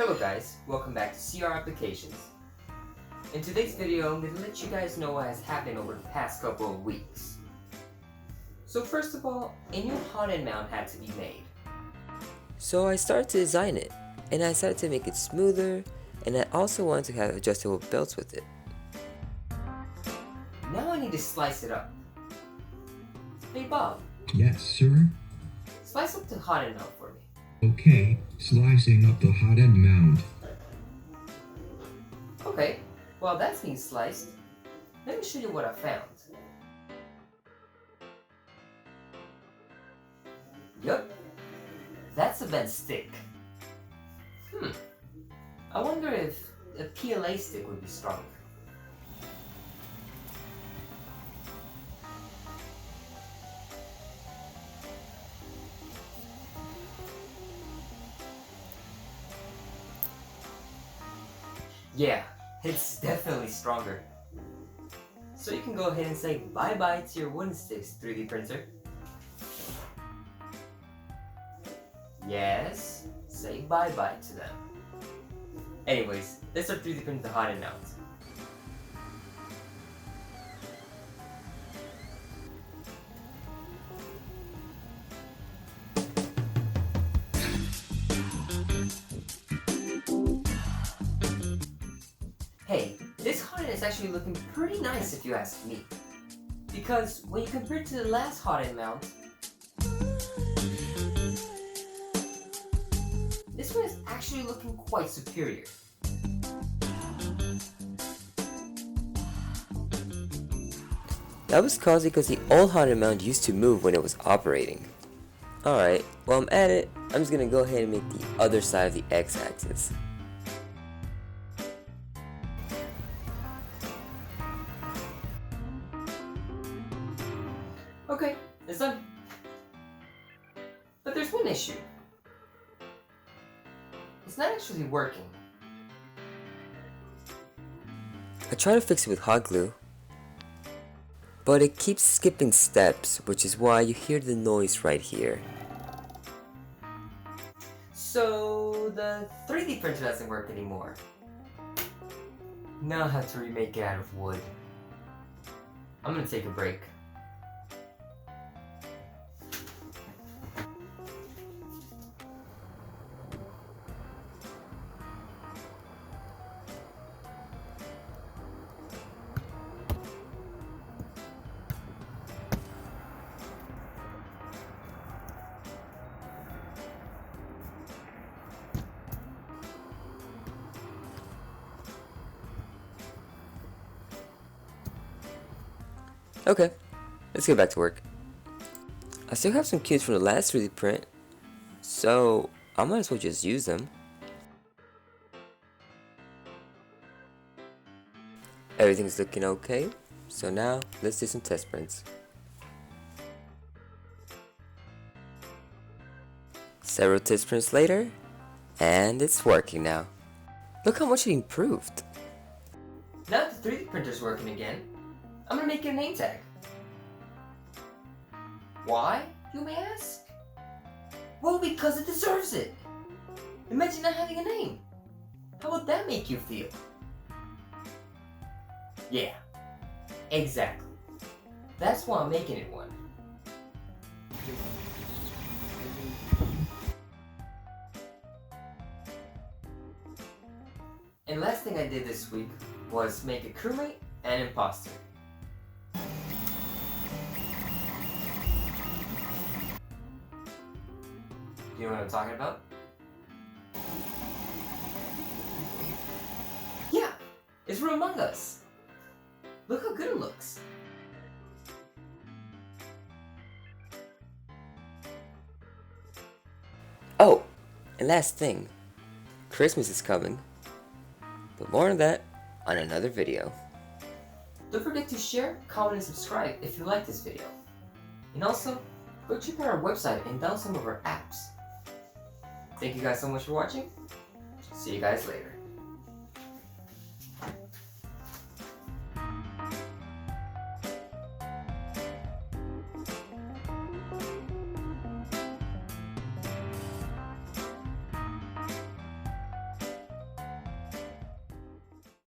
Hello guys, welcome back to CR Applications. In today's video, I'm going to let you guys know what has happened over the past couple of weeks. So first of all, a new haunted mount had to be made. So I started to design it, and I decided to make it smoother, and I also wanted to have adjustable belts with it. Now I need to slice it up. Hey Bob, Yes, sir? slice up the haunted mount for me. Okay, slicing up the hot end mound. Okay, while that's being sliced, let me show you what I found. Yup, that's a bent stick. I wonder if a PLA stick would be stronger. Yeah, it's definitely stronger. So you can go ahead and say bye-bye to your wooden sticks, 3D printer. Yes, say bye-bye to them. Anyways, let's start 3D printing the haunted mount. Hey, this haunted is actually looking pretty nice if you ask me. Because when you compare it to the last haunted mount, this one is actually looking quite superior. That was caused because the old haunted mount used to move when it was operating. Alright, while I'm at it, I'm just gonna go ahead and make the other side of the x-axis. Okay, it's done. But there's one issue. It's not actually working. I try to fix it with hot glue, but it keeps skipping steps, which is why you hear the noise right here. So the 3D printer doesn't work anymore. Now I have to remake it out of wood. I'm gonna take a break. Okay, let's get back to work. I still have some cues from the last 3D print, so I might as well just use them. Everything's looking okay, so now let's do some test prints. Several test prints later, and it's working now. Look how much it improved. Now that the 3D printer's working again, I'm gonna make it a name tag. Why, you may ask? Well, because it deserves it. Imagine not having a name. How would that make you feel? Yeah, exactly. That's why I'm making it one. And last thing I did this week was make a crewmate and imposter. You know what I'm talking about? Yeah, it's from Among Us. Look how good it looks. Oh, and last thing, Christmas is coming, but more on that on another video. Don't forget to share, comment, and subscribe if you like this video. And also, go check out our website and download some of our apps. Thank you guys so much for watching. See you guys later.